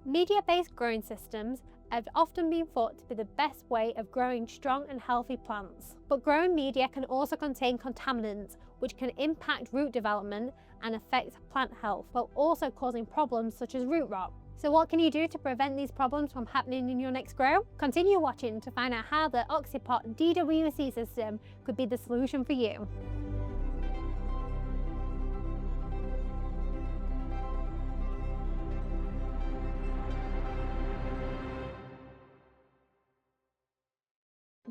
Media-based growing systems have often been thought to be the best way of growing strong and healthy plants. But growing media can also contain contaminants which can impact root development and affect plant health, while also causing problems such as root rot. So what can you do to prevent these problems from happening in your next grow? Continue watching to find out how the Oxypot DWC system could be the solution for you.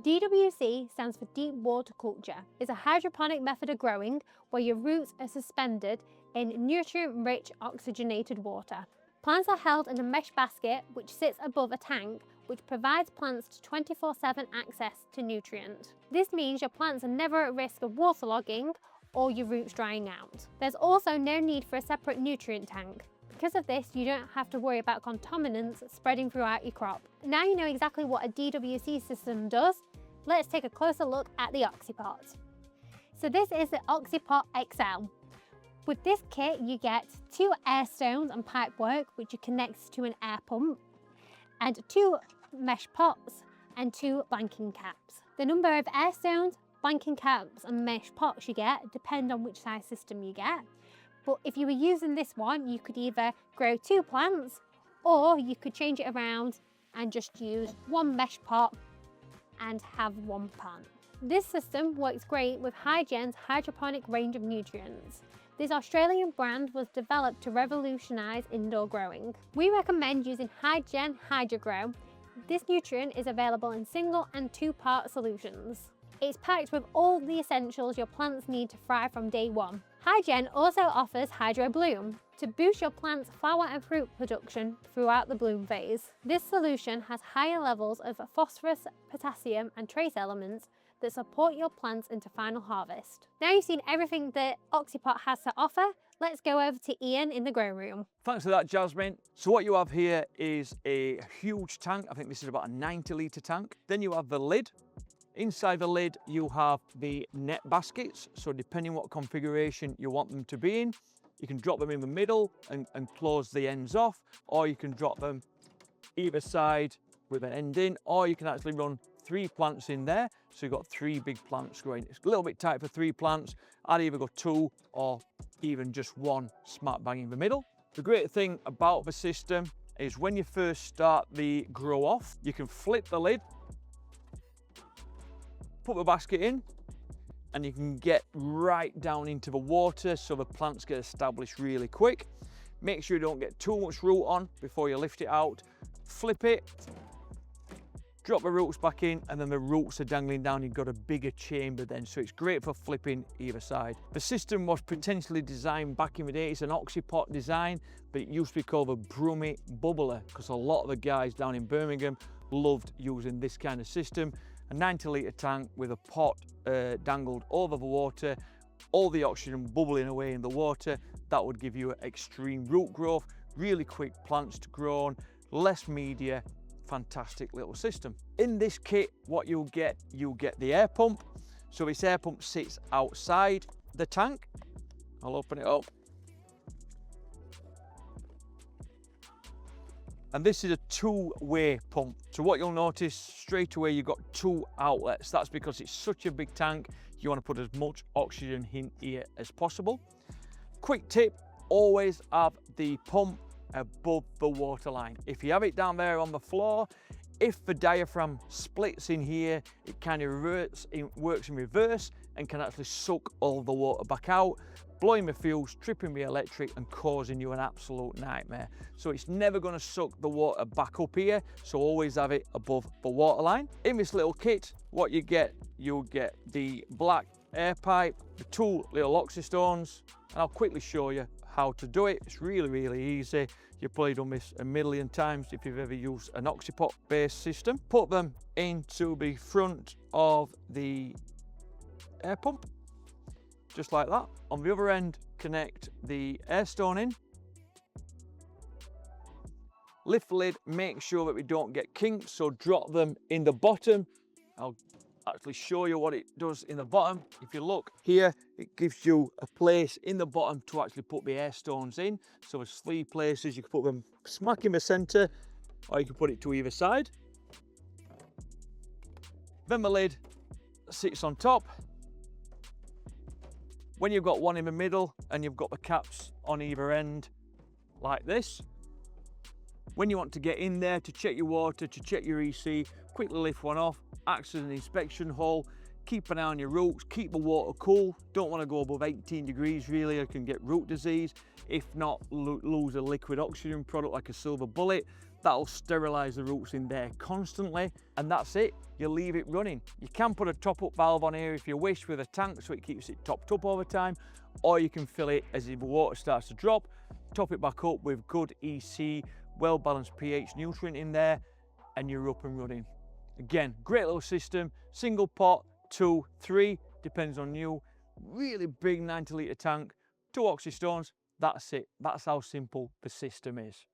DWC stands for deep water culture. It's a hydroponic method of growing where your roots are suspended in nutrient-rich oxygenated water. Plants are held in a mesh basket which sits above a tank, which provides plants 24/7 access to nutrients. This means your plants are never at risk of waterlogging or your roots drying out. There's also no need for a separate nutrient tank. Because of this, you don't have to worry about contaminants spreading throughout your crop. Now you know exactly what a DWC system does, let's take a closer look at the Oxypot. So this is the Oxypot XL. With this kit, you get 2 air stones and pipework, which you connect to an air pump, and 2 mesh pots and 2 banking caps. The number of air stones, banking caps and mesh pots you get depend on which size system you get. But if you were using this one, you could either grow 2 plants or you could change it around and just use 1 mesh pot and have 1 plant. This system works great with HyGen's hydroponic range of nutrients. This Australian brand was developed to revolutionise indoor growing. We recommend using HyGen HydroGrow. This nutrient is available in single and 2-part solutions. It's packed with all the essentials your plants need to thrive from day one. HyGen also offers Hydro Bloom to boost your plant's flower and fruit production throughout the bloom phase. This solution has higher levels of phosphorus, potassium and trace elements that support your plants into final harvest. Now you've seen everything that Oxypot has to offer, let's go over to Ian in the grow room. Thanks for that, Jasmine. So what you have here is a huge tank. I think this is about a 90-litre tank. Then you have the lid. Inside the lid, you have the net baskets. So depending what configuration you want them to be in, you can drop them in the middle and close the ends off, or you can drop them either side with an end in, or you can actually run 3 plants in there. So you've got 3 big plants growing. It's a little bit tight for 3 plants. I'd either go 2 or even just 1 smack bang in the middle. The great thing about the system is when you first start the grow off, you can flip the lid, put the basket in, and you can get right down into the water so the plants get established really quick. Make sure you don't get too much root on before you lift it out. Flip it, drop the roots back in, and then the roots are dangling down. You've got a bigger chamber then, so it's great for flipping either side. The system was potentially designed back in the day. It's an Oxypot design, but it used to be called a Brummy Bubbler because a lot of the guys down in Birmingham loved using this kind of system. A 90-litre tank with a pot dangled over the water, all the oxygen bubbling away in the water. That would give you extreme root growth, really quick plants to grow on, less media. Fantastic little system. In this kit, what you'll get the air pump. So this air pump sits outside the tank. I'll open it up. And this is a 2-way pump. So what you'll notice straight away, you've got 2 outlets. That's because it's such a big tank. You want to put as much oxygen in here as possible. Quick tip, always have the pump above the water line. If you have it down there on the floor, if the diaphragm splits in here, it kind of works in reverse and can actually suck all the water back out, blowing the fuse, tripping the electric and causing you an absolute nightmare. So it's never going to suck the water back up here, so always have it above the water line. In this little kit, what you'll get the black air pipe, the 2 little oxystones, and I'll quickly show you how to do it. It's really easy. You've probably done this a million times if you've ever used an Oxypot based system. Put them into the front of the air pump, just like that. On the other end, connect the air stone in. Lift the lid, make sure that we don't get kinks, so drop them in the bottom. I'll actually show you what it does in the bottom. If you look here, it gives you a place in the bottom to actually put the air stones in. So there's 3 places. You can put them smack in the center, or you can put it to either side. Then the lid sits on top. When you've got one in the middle and you've got the caps on either end like this, when you want to get in there to check your water, to check your EC, quickly lift one off, acts as an inspection hole, keep an eye on your roots, keep the water cool, don't want to go above 18 degrees really, you can get root disease. If not, lose a liquid oxygen product like a silver bullet. That'll sterilize the roots in there constantly, and that's it. You leave it running. You can put a top-up valve on here if you wish with a tank so it keeps it topped up all the time, or you can fill it as the water starts to drop, top it back up with good EC, well-balanced pH nutrient in there, and you're up and running. Again, great little system, single pot, 2, 3, depends on you. Really big 90-litre tank, 2 Oxystones, that's it. That's how simple the system is.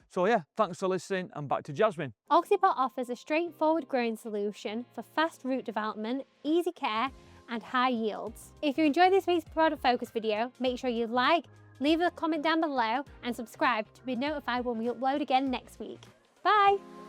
So yeah, thanks for listening, and back to Jasmine. Oxypot offers a straightforward growing solution for fast root development, easy care and high yields. If you enjoyed this week's product focus video, make sure you like, leave a comment down below and subscribe to be notified when we upload again next week. Bye!